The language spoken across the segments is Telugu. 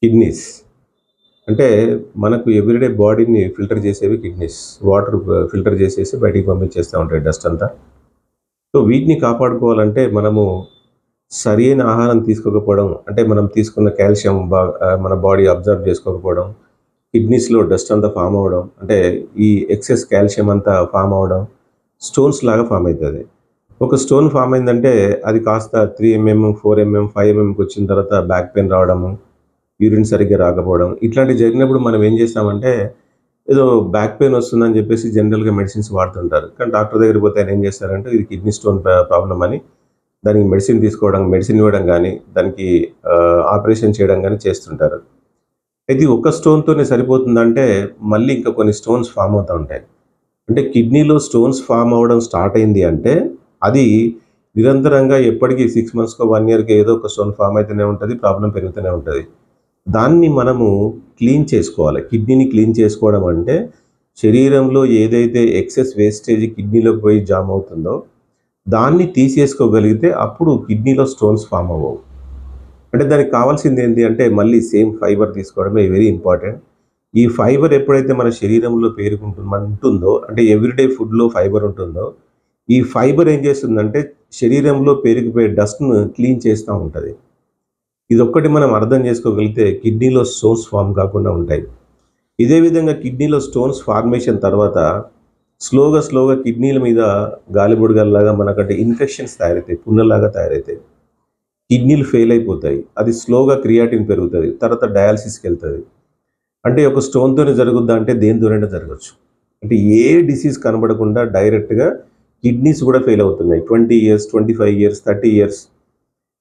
కిడ్నీస్ అంటే మనకు ఎవ్రీడే బాడీని ఫిల్టర్ చేసేవి కిడ్నీస్. వాటర్ ఫిల్టర్ చేసేసి బయటికి పంపించేస్తూ ఉంటాయి డస్ట్ అంతా. సో వీటిని కాపాడుకోవాలంటే మనము సరైన ఆహారం తీసుకోకపోవడం, అంటే మనం తీసుకున్న కాల్షియం మన బాడీ అబ్జర్వ్ చేసుకోకపోవడం, కిడ్నీస్లో డస్ట్ అంతా ఫామ్ అవ్వడం, అంటే ఈ ఎక్సెస్ కాల్షియం అంతా ఫామ్ అవ్వడం స్టోన్స్ లాగా ఫామ్ అవుతుంది. ఒక స్టోన్ ఫామ్ అయిందంటే అది కాస్త 3 mm 4 mm 5 mmకి వచ్చిన తర్వాత బ్యాక్ పెయిన్ రావడము, యూరిన్ సరిగ్గా రాకపోవడం, ఇట్లాంటివి జరిగినప్పుడు మనం ఏం చేస్తామంటే ఏదో బ్యాక్ పెయిన్ వస్తుందని చెప్పేసి జనరల్గా మెడిసిన్స్ వాడుతుంటారు. కానీ డాక్టర్ దగ్గరికి పోతే ఆయన ఏం చేస్తారంటే ఇది కిడ్నీ స్టోన్ ప్రాబ్లం అని దానికి మెడిసిన్ ఇవ్వడం కానీ, దానికి ఆపరేషన్ చేయడం కానీ చేస్తుంటారు. ఇది ఒక్క స్టోన్తోనే సరిపోతుందంటే మళ్ళీ ఇంకా కొన్ని స్టోన్స్ ఫామ్ అవుతూ ఉంటాయి. అంటే కిడ్నీలో స్టోన్స్ ఫామ్ అవ్వడం స్టార్ట్ అయింది అంటే అది నిరంతరంగా ఎప్పటికీ 6 monthsకో 1 yearకి ఏదో ఒక స్టోన్ ఫామ్ అయితేనే ఉంటుంది, ప్రాబ్లం పెరుగుతూనే ఉంటుంది. దాన్ని మనము క్లీన్ చేసుకోవాలి. కిడ్నీని క్లీన్ చేసుకోవడం అంటే శరీరంలో ఏదైతే ఎక్సెస్ వేస్టేజ్ కిడ్నీలోకి పోయి జామ్ అవుతుందో దాన్ని తీసేసుకోగలిగితే అప్పుడు కిడ్నీలో స్టోన్స్ ఫామ్ అవ్వవు. అంటే దానికి కావాల్సింది ఏంటి అంటే మళ్ళీ సేమ్ ఫైబర్ తీసుకోవడమే వెరీ ఇంపార్టెంట్. ఈ ఫైబర్ ఎప్పుడైతే మన శరీరంలో ఉంటుందో, అంటే ఎవ్రీడే ఫుడ్లో ఫైబర్ ఉంటుందో, ఈ ఫైబర్ ఏం చేస్తుందంటే శరీరంలో పేరుకుపోయే డస్ట్ను క్లీన్ చేస్తూ ఉంటుంది. ఇదొక్కటి మనం అర్థం చేసుకోగలిగితే కిడ్నీలో స్టోన్స్ ఫామ్ కాకుండా ఉంటాయి. ఇదే విధంగా కిడ్నీలో స్టోన్స్ ఫార్మేషన్ తర్వాత స్లోగా కిడ్నీల మీద గాలిబుడగల్లాగా మనకంటే ఇన్ఫెక్షన్స్ తయారవుతాయి, పుండ్లలాగా తయారవుతాయి. కిడ్నీలు ఫెయిల్ అయిపోతాయి. అది స్లోగా క్రియాటిన్ పెరుగుతుంది, తర్వాత డయాలసిస్కి వెళ్తుంది. అంటే ఒక స్టోన్తోనే జరుగుద్దా అంటే దేనితోనైనా జరగచ్చు. అంటే ఏ డిసీజ్ కనబడకుండా డైరెక్ట్గా కిడ్నీస్ కూడా ఫెయిల్ అవుతున్నాయి. 20 years 25 years 30 years,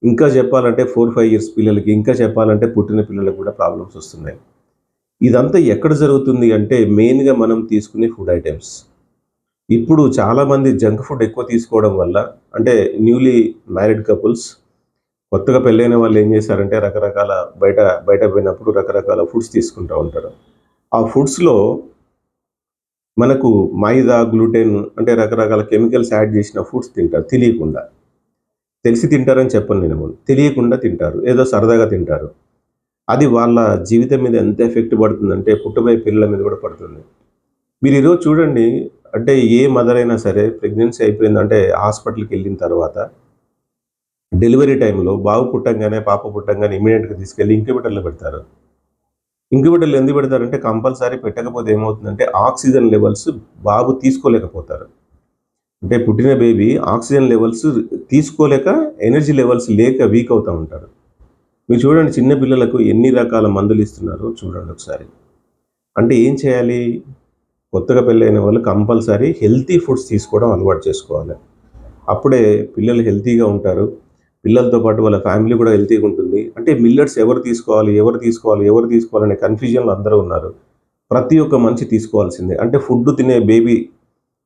ఇంకా చెప్పాలంటే 4-5 years పిల్లలకి, ఇంకా చెప్పాలంటే పుట్టిన పిల్లలకు కూడా ప్రాబ్లమ్స్ వస్తున్నాయి. ఇదంతా ఎక్కడ జరుగుతుంది అంటే మెయిన్గా మనం తీసుకునే ఫుడ్ ఐటమ్స్. ఇప్పుడు చాలామంది జంక్ ఫుడ్ ఎక్కువ తీసుకోవడం వల్ల, అంటే న్యూలీ మ్యారీడ్ కపుల్స్, కొత్తగా పెళ్ళైన వాళ్ళు ఏం చేశారంటే రకరకాల బయట పోయినప్పుడు రకరకాల ఫుడ్స్ తీసుకుంటూ ఉంటారు. ఆ ఫుడ్స్లో మనకు మైదా, గ్లూటెన్, అంటే రకరకాల కెమికల్స్ యాడ్ చేసిన ఫుడ్స్ తింటారు తెలియకుండా. తెలిసి తింటారని చెప్పను నేను, తెలియకుండా తింటారు, ఏదో సరదాగా తింటారు. అది వాళ్ళ జీవితం మీద ఎంత ఎఫెక్ట్ పడుతుందంటే పుట్టబోయే పిల్లల మీద కూడా పడుతుంది. మీరు ఈరోజు చూడండి, అంటే ఏ మదర్ అయినా సరే ప్రెగ్నెన్సీ అయిపోయిందంటే హాస్పిటల్కి వెళ్ళిన తర్వాత డెలివరీ టైంలో బాబు పుట్టంగానే పాప పుట్టంగానే ఇమీడియట్గా తీసుకెళ్ళి ఇంక్యుబేటర్లో పెడతారు. ఇంక్యుబేటర్లు ఎందుకు పెడతారంటే కంపల్సరీ పెట్టకపోతే ఏమవుతుందంటే ఆక్సిజన్ లెవెల్స్ బాబు తీసుకోలేకపోతారు. అంటే పుట్టిన బేబీ ఆక్సిజన్ లెవెల్స్ తీసుకోలేక, ఎనర్జీ లెవెల్స్ లేక వీక్ అవుతూ ఉంటారు. మీరు చూడండి చిన్న పిల్లలకు ఎన్ని రకాల మందులు ఇస్తున్నారో చూడండి ఒకసారి. అంటే ఏం చేయాలి? కొత్తగా పెళ్ళైన వాళ్ళు కంపల్సరీ హెల్తీ ఫుడ్స్ తీసుకోవడం అలవాటు చేసుకోవాలి. అప్పుడే పిల్లలు హెల్తీగా ఉంటారు. పిల్లలతో పాటు వాళ్ళ ఫ్యామిలీ కూడా హెల్తీగా ఉంటుంది. అంటే మిల్లెట్స్ ఎవరు తీసుకోవాలనే కన్ఫ్యూజన్లో అందరూ ఉన్నారు. ప్రతి ఒక్క మనిషి తీసుకోవాల్సిందే. అంటే ఫుడ్ తినే బేబీ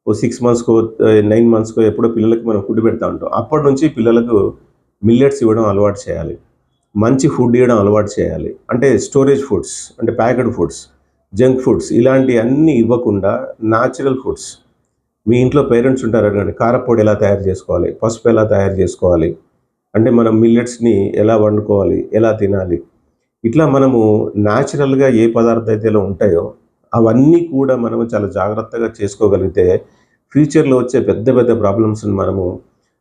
6 monthsకో 9 monthsకో ఎప్పుడో పిల్లలకి మనం ఫుడ్ పెడతా ఉంటాం. అప్పటి నుంచి పిల్లలకు మిల్లెట్స్ ఇవ్వడం అలవాటు చేయాలి. మంచి ఫుడ్ ఇవ్వడం అలవాటు చేయాలి. అంటే స్టోరేజ్ ఫుడ్స్, అంటే ప్యాకెడ్ ఫుడ్స్, జంక్ ఫుడ్స్ ఇలాంటివన్నీ ఇవ్వకుండా న్యాచురల్ ఫుడ్స్. మీ ఇంట్లో పేరెంట్స్ ఉంటారు అడగండి, కారపొడి ఎలా తయారు చేసుకోవాలి, పసుపు ఎలా తయారు చేసుకోవాలి, అంటే మనం మిల్లెట్స్ని ఎలా వండుకోవాలి, ఎలా తినాలి, ఇట్లా మనము న్యాచురల్గా ఏ పదార్థాలు అయితే ఉంటాయో అవన్నీ కూడా మనము చాలా జాగ్రత్తగా చేసుకోగలిగితే ఫ్యూచర్లో వచ్చే పెద్ద ప్రాబ్లమ్స్ని మనము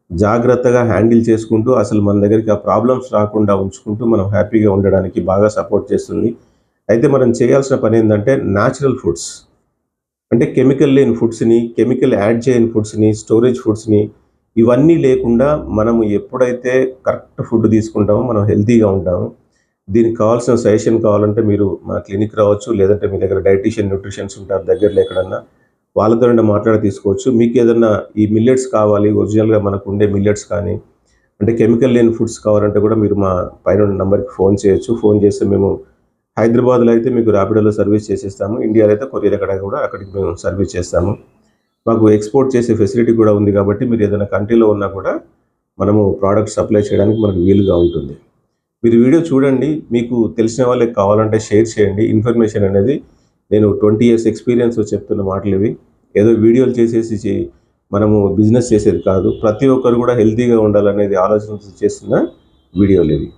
జాగ్రత్తగా హ్యాండిల్ చేసుకుంటూ అసలు మన దగ్గరికి ఆ ప్రాబ్లమ్స్ రాకుండా ఉంచుకుంటూ మనం హ్యాపీగా ఉండడానికి బాగా సపోర్ట్ చేస్తుంది. అయితే మనం చేయాల్సిన పని ఏంటంటే న్యాచురల్ ఫుడ్స్, అంటే కెమికల్ లేని ఫుడ్స్ని, కెమికల్ యాడ్ చేయని ఫుడ్స్ని, స్టోరేజ్ ఫుడ్స్ని, ఇవన్నీ లేకుండా మనము ఎప్పుడైతే కరెక్ట్ ఫుడ్ తీసుకుంటామో మనం హెల్తీగా ఉంటాము. దీనికి కావాల్సిన సజెషన్ కావాలంటే మీరు మా క్లినిక్ రావచ్చు, లేదంటే మీ దగ్గర డైటీషియన్, న్యూట్రిషన్స్ ఉంటారు దగ్గరలో ఎక్కడన్నా, వాళ్ళతో మాట్లాడి తీసుకోవచ్చు. మీకు ఏదన్నా ఈ మిల్లెట్స్ కావాలి, ఒరిజినల్గా మనకు ఉండే మిల్లెట్స్ కానీ, అంటే కెమికల్ లేని ఫుడ్స్ కావాలంటే కూడా మీరు మా పైన నెంబర్కి ఫోన్ చేయొచ్చు. ఫోన్ చేస్తే మేము హైదరాబాద్లో అయితే మీకు ర్యాపిడోలో సర్వీస్ చేసేస్తాము. ఇండియాలో అయితే కొరియర్ ఎక్కడ కూడా అక్కడికి మేము సర్వీస్ చేస్తాము. మాకు ఎక్స్పోర్ట్ చేసే ఫెసిలిటీ కూడా ఉంది కాబట్టి మీరు ఏదైనా కంట్రీలో ఉన్నా కూడా మనము ప్రోడక్ట్ సప్లై చేయడానికి మనకు వీలుగా ఉంటుంది. మీరు వీడియో చూడండి, మీకు తెలిసిన వాళ్ళకి కావాలంటే షేర్ చేయండి. ఇన్ఫర్మేషన్ అనేది నేను 20 years ఎక్స్పీరియన్స్ చెప్తున్న మాటలు ఇవి. ఏదో వీడియోలు చేసేసి మనము బిజినెస్ చేసేది కాదు. ప్రతి ఒక్కరు కూడా హెల్తీగా ఉండాలనేది ఆలోచన చేస్తున్న వీడియోలు ఇవి.